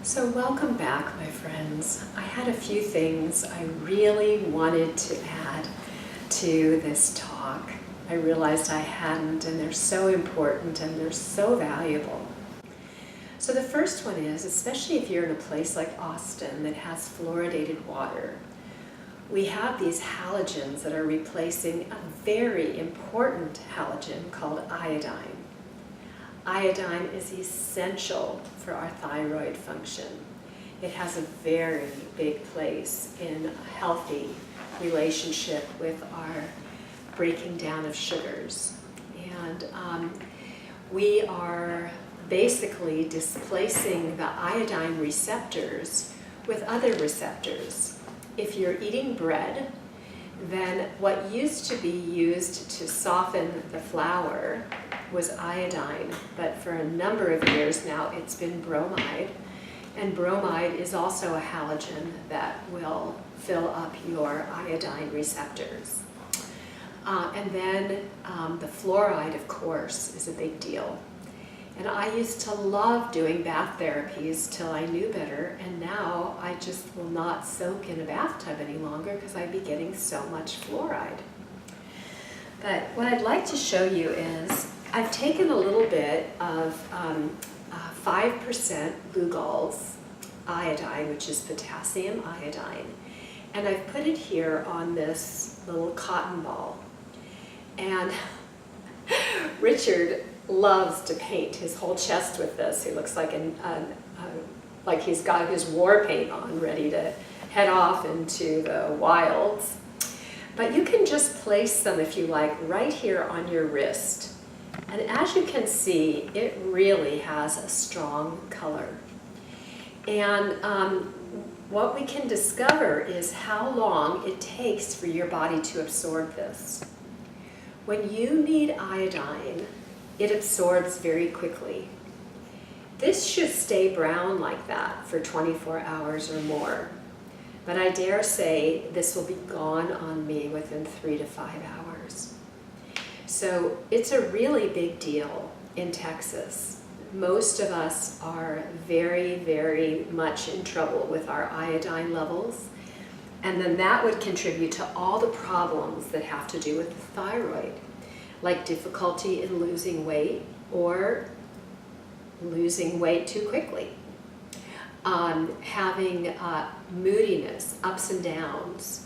So welcome back, my friends. I had a few things I really wanted to add to this talk. I realized I hadn't, and they're so important and they're so valuable. So the first one is, especially if you're in a place like Austin that has fluoridated water, we have these halogens that are replacing a very important halogen called iodine. Iodine is essential for our thyroid function. It has a very big place in a healthy relationship with our breaking down of sugars. And we are basically displacing the iodine receptors with other receptors. If you're eating bread, then what used to be used to soften the flour was iodine, but for a number of years now it's been bromide, and bromide is also a halogen that will fill up your iodine receptors. And then the fluoride, of course, is a big deal. And I used to love doing bath therapies till I knew better, and now I just will not soak in a bathtub any longer because I'd be getting so much fluoride. But what I'd like to show you is I've taken a little bit of 5% Lugol's iodine, which is potassium iodine, and I've put it here on this little cotton ball. And Richard loves to paint his whole chest with this. He looks like like he's got his war paint on, ready to head off into the wilds. But you can just place some, if you like, right here on your wrist. And as you can see, it really has a strong color. And what we can discover is how long it takes for your body to absorb this. When you need iodine, it absorbs very quickly. This should stay brown like that for 24 hours or more. But I dare say this will be gone on me within 3 to 5 hours. So it's a really big deal in Texas. Most of us are very, very much in trouble with our iodine levels. And then that would contribute to all the problems that have to do with the thyroid, like difficulty in losing weight or losing weight too quickly. Having moodiness, ups and downs.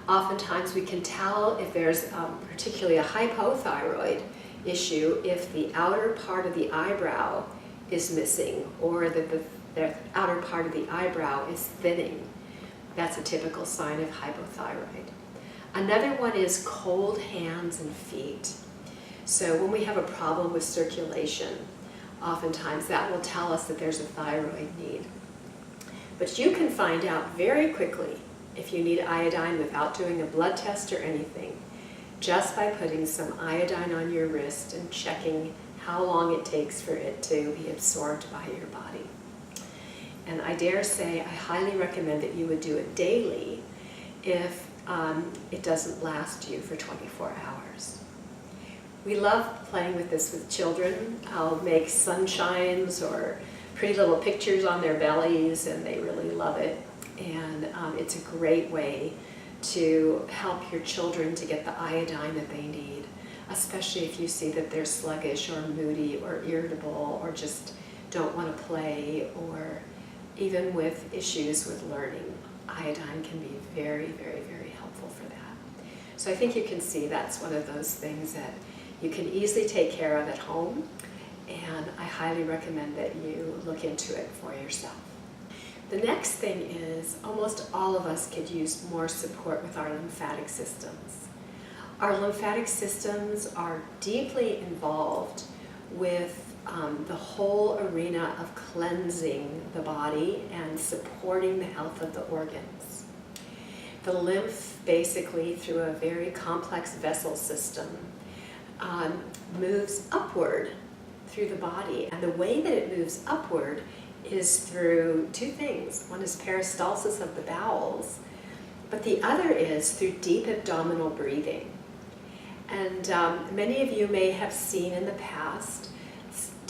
Oftentimes we can tell if there's particularly a hypothyroid issue if the outer part of the eyebrow is missing or that the outer part of the eyebrow is thinning. That's a typical sign of hypothyroid. Another one is cold hands and feet. So when we have a problem with circulation, oftentimes that will tell us that there's a thyroid need. But you can find out very quickly if you need iodine without doing a blood test or anything, just by putting some iodine on your wrist and checking how long it takes for it to be absorbed by your body. And I dare say I highly recommend that you would do it daily if it doesn't last you for 24 hours. We love playing with this with children. I'll make sunshines or pretty little pictures on their bellies, and they really love it. And it's a great way to help your children to get the iodine that they need, especially if you see that they're sluggish or moody or irritable or just don't want to play, or even with issues with learning. Iodine can be very, very, very helpful for that. So I think you can see that's one of those things that you can easily take care of at home, and I highly recommend that you look into it for yourself. The next thing is almost all of us could use more support with our lymphatic systems. Our lymphatic systems are deeply involved with the whole arena of cleansing the body and supporting the health of the organs. The lymph, basically through a very complex vessel system, moves upward through the body. And the way that it moves upward is through two things. One is peristalsis of the bowels, but the other is through deep abdominal breathing. And many of you may have seen in the past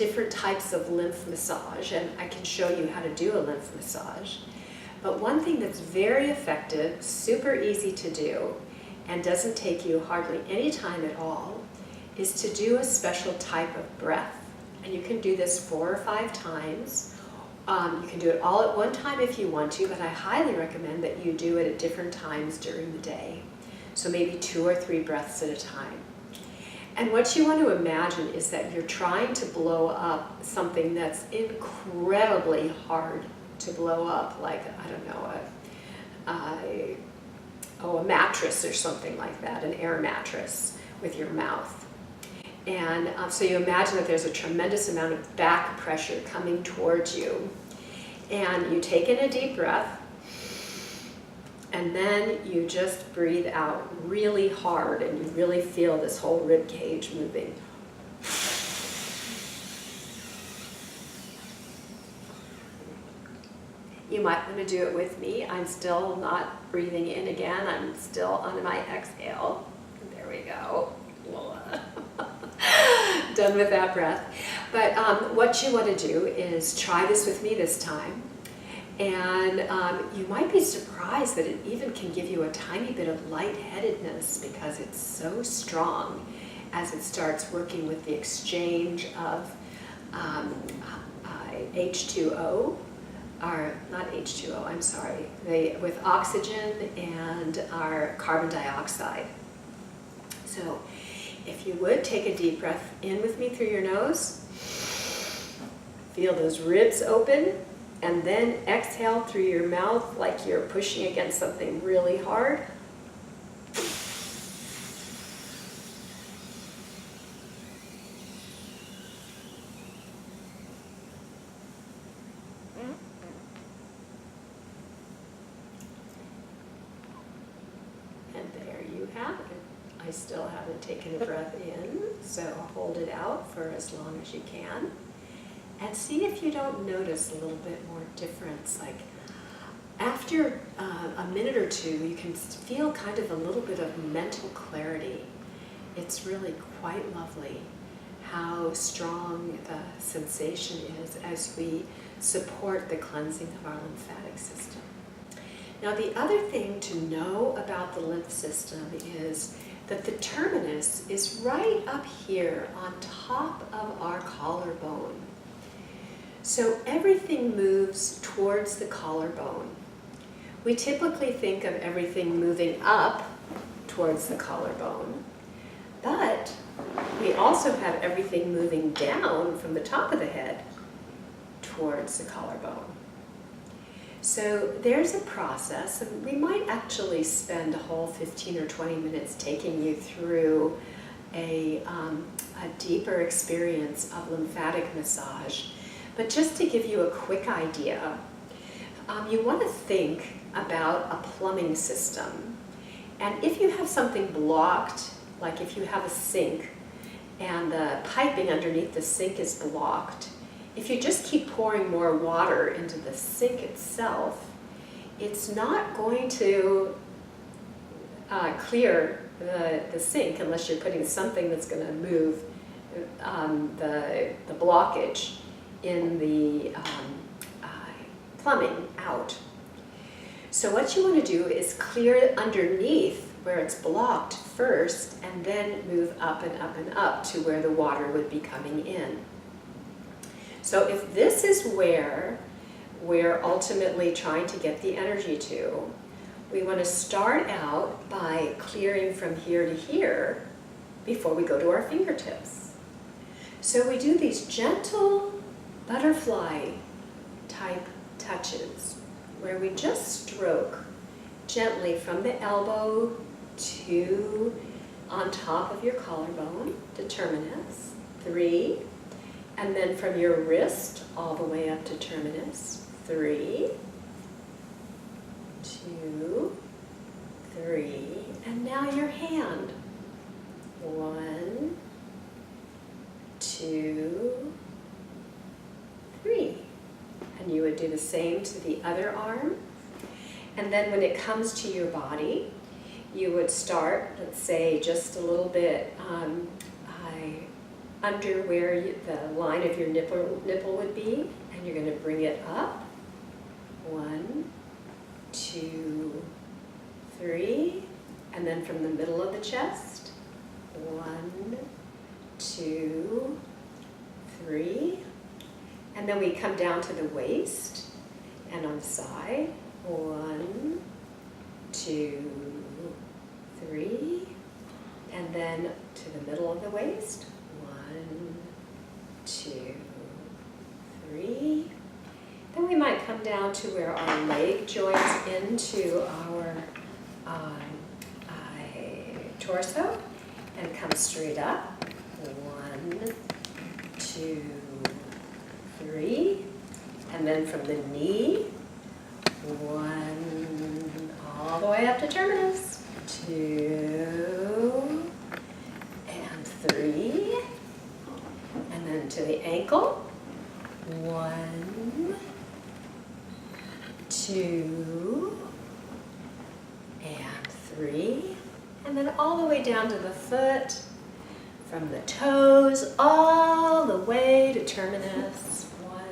different types of lymph massage, and I can show you how to do a lymph massage. But one thing that's very effective, super easy to do, and doesn't take you hardly any time at all, is to do a special type of breath. And you can do this 4 or 5 times. You can do it all at one time if you want to, but I highly recommend that you do it at different times during the day. So maybe 2 or 3 breaths at a time. And what you want to imagine is that you're trying to blow up something that's incredibly hard to blow up, like, I don't know, a mattress or something like that, an air mattress with your mouth. And so you imagine that there's a tremendous amount of back pressure coming towards you. And you take in a deep breath, and then you just breathe out really hard, and you really feel this whole rib cage moving. You might want to do it with me. I'm still not breathing in again. I'm still on my exhale. There we go. Done with that breath. But what you want to do is try this with me this time. And you might be surprised that it even can give you a tiny bit of lightheadedness because it's so strong as it starts working with the exchange of H2O, or not H2O, I'm sorry, with oxygen and our carbon dioxide. So if you would take a deep breath in with me through your nose, feel those ribs open, and then exhale through your mouth like you're pushing against something really hard. And there you have it. I still haven't taken a breath in, so hold it out for as long as you can. And see if you don't notice a little bit more difference. Like after a minute or 2, you can feel kind of a little bit of mental clarity. It's really quite lovely how strong the sensation is as we support the cleansing of our lymphatic system. Now, the other thing to know about the lymph system is that the terminus is right up here on top of our collarbone. So everything moves towards the collarbone. We typically think of everything moving up towards the collarbone, but we also have everything moving down from the top of the head towards the collarbone. So there's a process, and we might actually spend a whole 15 or 20 minutes taking you through a deeper experience of lymphatic massage. But just to give you a quick idea, you want to think about a plumbing system. And if you have something blocked, like if you have a sink and the piping underneath the sink is blocked, if you just keep pouring more water into the sink itself, it's not going to clear the sink unless you're putting something that's going to move the blockage in the plumbing out. So what you want to do is clear underneath where it's blocked first, and then move up and up and up to where the water would be coming in. So if this is where we're ultimately trying to get the energy to, we want to start out by clearing from here to here before we go to our fingertips. So we do these gentle butterfly type touches where we just stroke gently from the elbow to on top of your collarbone to terminus, 3, and then from your wrist all the way up to terminus, 3, 2, 3, and now your hand, 1, 2, 3. And you would do the same to the other arm. And then when it comes to your body, you would start, let's say, just a little bit under where the line of your nipple would be, and you're going to bring it up. 1, 2, 3, and then from the middle of the chest. 1, 2, 3, and then we come down to the waist, and on the side. 1, 2, 3, and then to the middle of the waist. 1, 2, 3. Then we might come down to where our leg joins into our torso and come straight up. 1, 2, 3, and then from the knee, 1, all the way up to terminus. 2, and 3, and then to the ankle. 1, 2, and 3, and then all the way down to the foot, from the toes all the way to terminus. 1,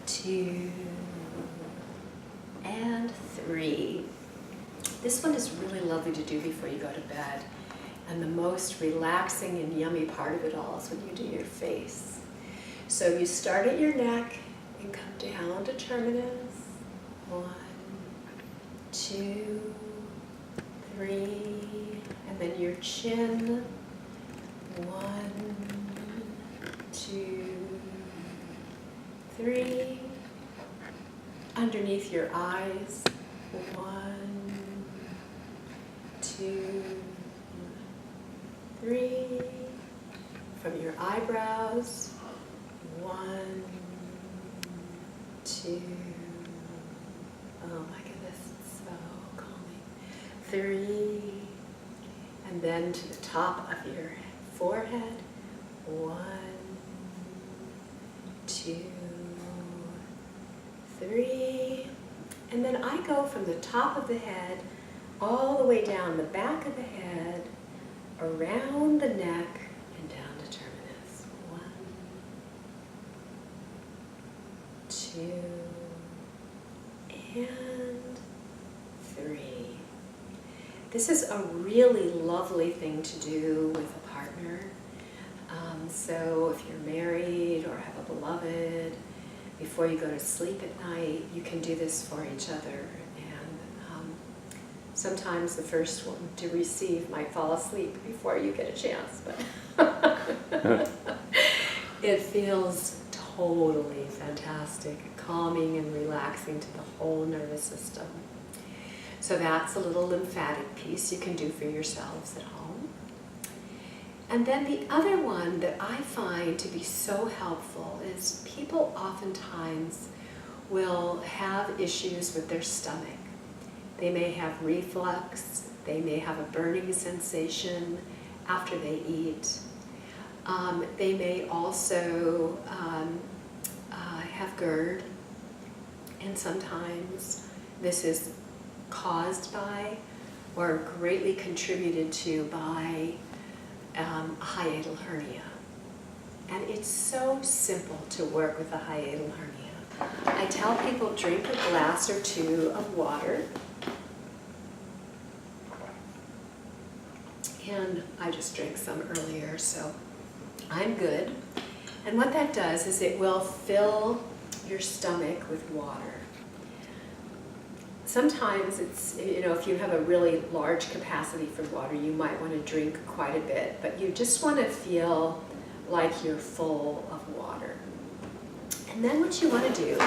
2, and 3. This one is really lovely to do before you go to bed, and the most relaxing and yummy part of it all is when you do your face. So you start at your neck and come down to terminus. 1, 2, 3, and then your chin. 1, 2, 3. Underneath your eyes. 1, 2, 3. From your eyebrows. 1, 2. Oh my goodness, it's so calming. 3. And then to the top of your forehead. 1, 2, 3. And then I go from the top of the head all the way down the back of the head, around the neck, and down to terminus. 1, 2, and 3. This is a really lovely thing to do with a partner. So if you're married or have a beloved, before you go to sleep at night, you can do this for each other. And sometimes the first one to receive might fall asleep before you get a chance, but it feels totally fantastic, calming and relaxing to the whole nervous system. So that's a little lymphatic piece you can do for yourselves at home. And then the other one that I find to be so helpful is people oftentimes will have issues with their stomach. They may have reflux, they may have a burning sensation after they eat. They may also have GERD, and sometimes this is caused by or greatly contributed to by a hiatal hernia. And it's so simple to work with a hiatal hernia. I tell people drink a glass or 2 of water. And I just drank some earlier, so I'm good. And what that does is it will fill your stomach with water. Sometimes it's, if you have a really large capacity for water, you might want to drink quite a bit, but you just want to feel like you're full of water. And then what you want to do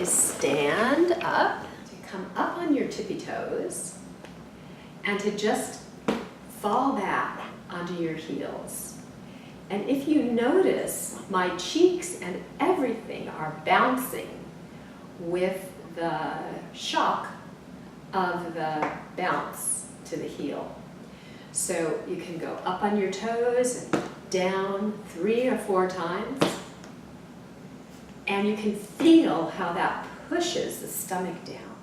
is stand up, to come up on your tippy toes, and to just fall back onto your heels. And if you notice, my cheeks and everything are bouncing with the shock of the bounce to the heel. So you can go up on your toes and down 3 or 4 times, and you can feel how that pushes the stomach down.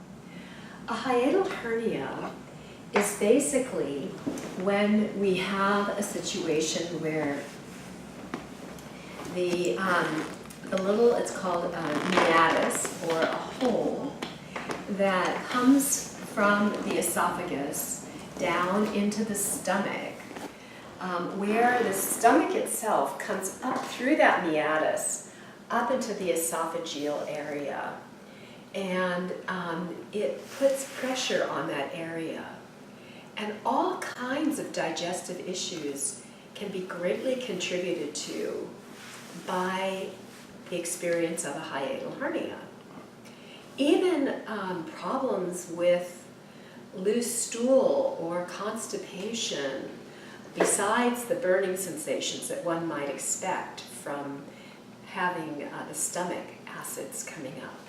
A hiatal hernia is basically when we have a situation where the little, it's called a meatus, or a hole, that comes from the esophagus down into the stomach, where the stomach itself comes up through that meatus, up into the esophageal area, and it puts pressure on that area. And all kinds of digestive issues can be greatly contributed to by the experience of a hiatal hernia. Even problems with loose stool or constipation, besides the burning sensations that one might expect from having the stomach acids coming up.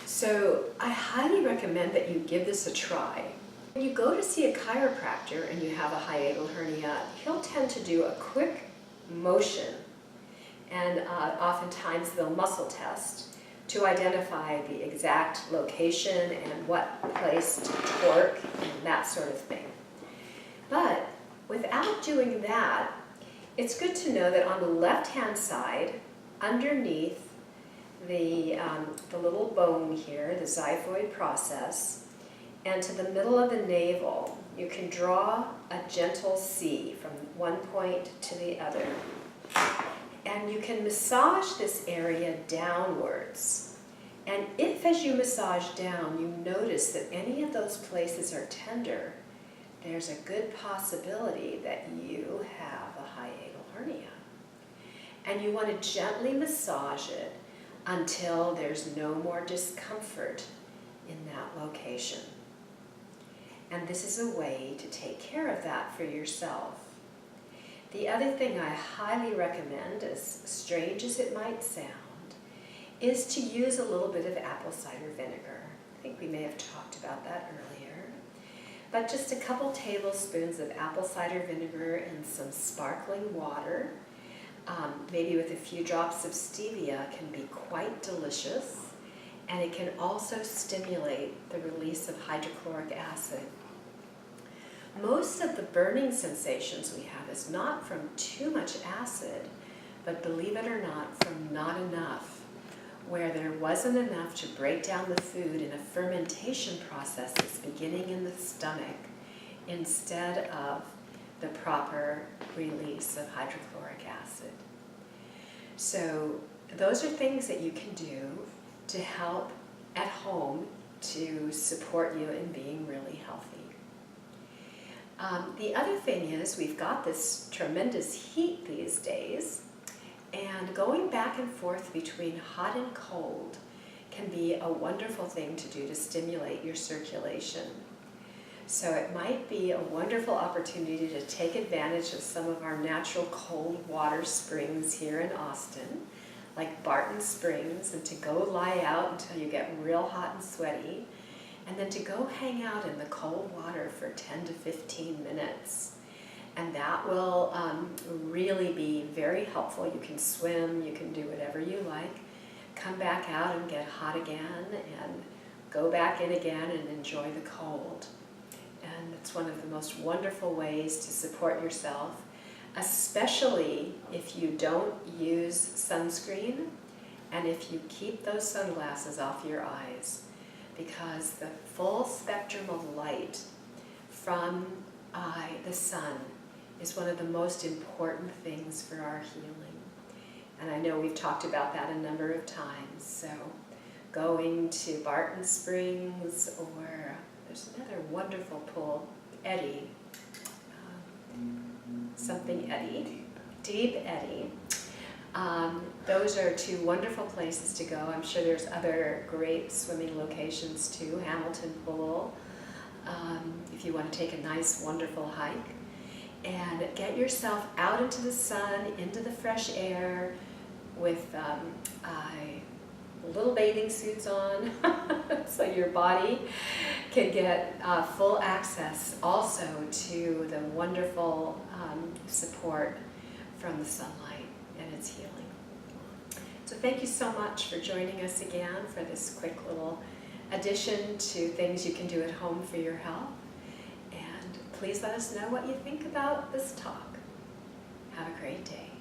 So I highly recommend that you give this a try. When you go to see a chiropractor and you have a hiatal hernia, he'll tend to do a quick motion, and oftentimes they'll muscle test to identify the exact location and what place to torque and that sort of thing. But without doing that, it's good to know that on the left-hand side, underneath the little bone here, the xiphoid process, and to the middle of the navel, you can draw a gentle C from one point to the other. And you can massage this area downwards. And if, as you massage down, you notice that any of those places are tender, there's a good possibility that you have a hiatal hernia. And you want to gently massage it until there's no more discomfort in that location. And this is a way to take care of that for yourself. The other thing I highly recommend, as strange as it might sound, is to use a little bit of apple cider vinegar. I think we may have talked about that earlier. But just a couple tablespoons of apple cider vinegar and some sparkling water, maybe with a few drops of stevia, can be quite delicious. And it can also stimulate the release of hydrochloric acid. Most of the burning sensations we have is not from too much acid, but believe it or not, from not enough, where there wasn't enough to break down the food in a fermentation process that's beginning in the stomach, instead of the proper release of hydrochloric acid. So those are things that you can do to help at home to support you in being really healthy. The other thing is, we've got this tremendous heat these days, and going back and forth between hot and cold can be a wonderful thing to do to stimulate your circulation. So it might be a wonderful opportunity to take advantage of some of our natural cold water springs here in Austin, like Barton Springs, and to go lie out until you get real hot and sweaty, and then to go hang out in the cold water for 10 to 15 minutes. And that will really be very helpful. You can swim, you can do whatever you like, come back out and get hot again, and go back in again and enjoy the cold. And it's one of the most wonderful ways to support yourself, especially if you don't use sunscreen and if you keep those sunglasses off your eyes, because the full spectrum of light from the sun is one of the most important things for our healing. And I know we've talked about that a number of times. So going to Barton Springs, or there's another wonderful pool, Eddy, something Eddy, Deep Eddy. Those are two wonderful places to go. I'm sure there's other great swimming locations too, Hamilton Pool, if you want to take a nice, wonderful hike. And get yourself out into the sun, into the fresh air, with little bathing suits on, so your body can get full access also to the wonderful support from the sunlight and its healing. So thank you so much for joining us again for this quick little addition to things you can do at home for your health. please let us know what you think about this talk. Have a great day.